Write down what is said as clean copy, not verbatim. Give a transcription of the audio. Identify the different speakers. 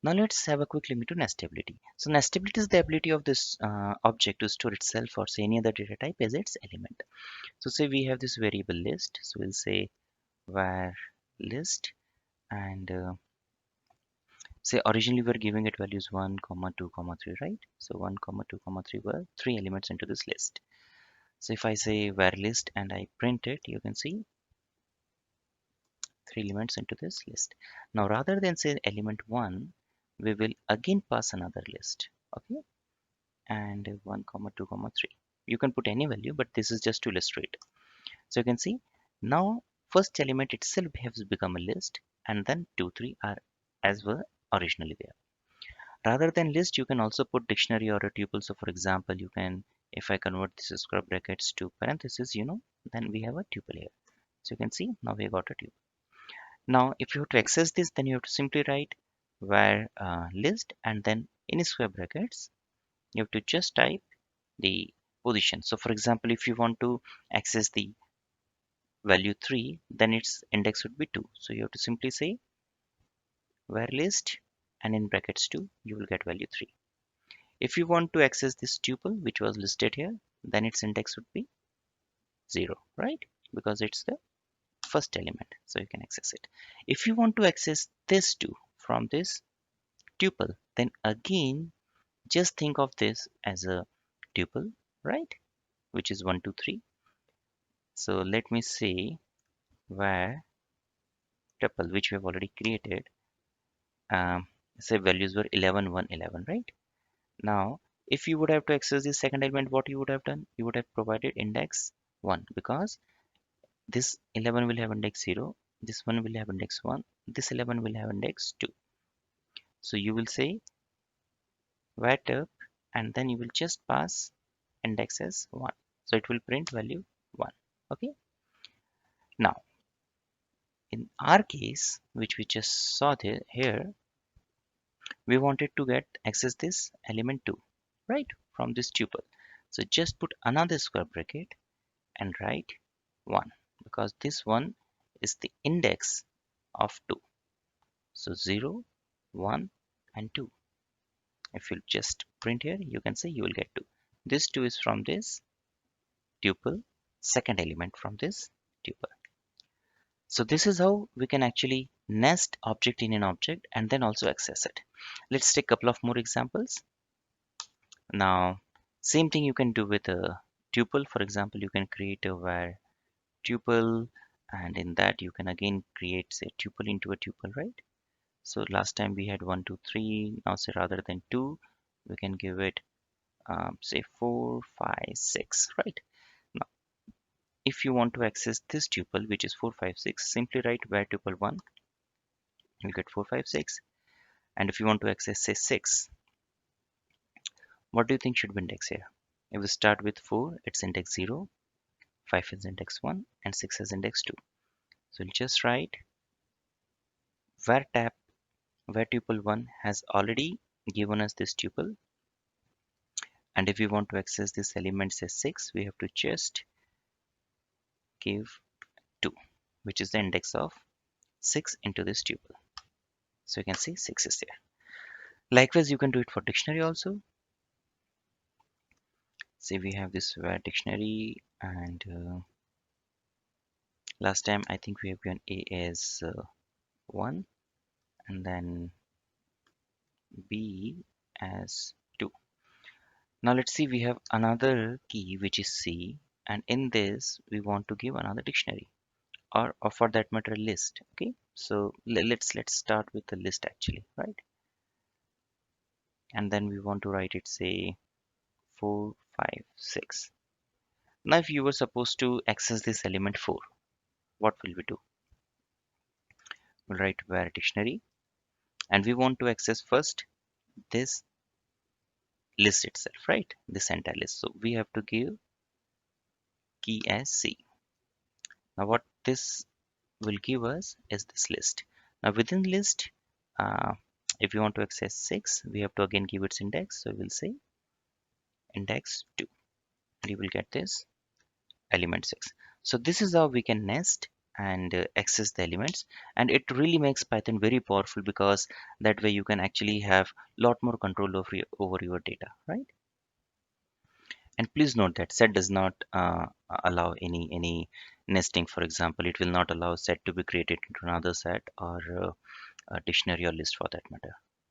Speaker 1: Now let's have a quick limit to nestability. So nestability is the ability of this object to store itself or say any other data type as its element. So say we have this variable list. So we'll say var list and say originally we're giving it values 1 comma 2 comma 3, right? So 1 comma 2 comma 3 were 3 elements into this list. So if I say var list and I print it, you can see 3 elements into this list. Now rather than say element 1, we will again pass another list, okay, and 1 comma 2 comma 3. You can put any value, but this is just to illustrate. So you can see now first element itself has become a list, and then 2 3 are as were originally there. Rather than list, you can also put dictionary or a tuple. So for example, you can, if I convert this square brackets to parentheses, then we have a tuple here. So you can see now we got a tuple. Now if you have to access this, then you have to simply write var list and then in square brackets you have to just type the position. So for example, if you want to access the value 3, then its index would be 2. So you have to simply say var list and in brackets 2 you will get value 3. If you want to access this tuple which was listed here, then its index would be 0, right? Because it's the first element, so you can access it. If you want to access this 2 from this tuple, then again just think of this as a tuple, right? Which is 1 2 3. So let me say var tuple which we have already created, um, say values were 11 1 11, right? Now if you would have to access the second element, what you would have done, you would have provided index 1, because this 11 will have index 0, this one will have index 1, this 11 will have index 2. So you will say var tup and then you will just pass index as 1, so it will print value 1. Okay, now in our case which we just saw here, we wanted to get access this element 2, right, from this tuple. So just put another square bracket and write 1, because this one is the index of 2. So 0 1 and 2. If you just print here, you can see you will get 2. This 2 is from this tuple, second element from this tuple. So this is how we can actually nest object in an object and then also access it. Let's take a couple of more examples. Now same thing you can do with a tuple. For example, you can create a var tuple, and in that you can again create say tuple into a tuple, right? So last time we had 1 2 3. Now say rather than 2, we can give it say 4 5 6, right? Now if you want to access this tuple which is 4 5 6, simply write var tuple 1, you'll get 4 5 6. And if you want to access say 6, what do you think should be index here? If we start with 4, it's index 0, 5 is index 1, and 6 is index 2. So we'll just write var tab var tuple 1 has already given us this tuple, and if we want to access this element say 6, we have to just give 2, which is the index of 6 into this tuple. So you can see 6 is there. Likewise, you can do it for dictionary also. Say we have this var dictionary, and last time I think we have given a as 1 and then b as 2. Now let's see, we have another key which is C, and in this we want to give another dictionary, or for that matter list. Okay, so let's start with the list actually, right? And then we want to write it say 4 5 6. Now if you were supposed to access this element 4, what will we do? We'll write var dictionary, and we want to access first this list itself, right? This entire list. So we have to give key as C. Now what this will give us is this list. Now within list, uh, if you want to access 6, we have to again give its index. So we'll say index 2, and you will get this element 6. So this is how we can nest and access the elements. And it really makes Python very powerful, because that way you can actually have lot more control over your data, right? And please note that set does not allow any nesting. For example, it will not allow set to be created into another set, or a dictionary or list for that matter.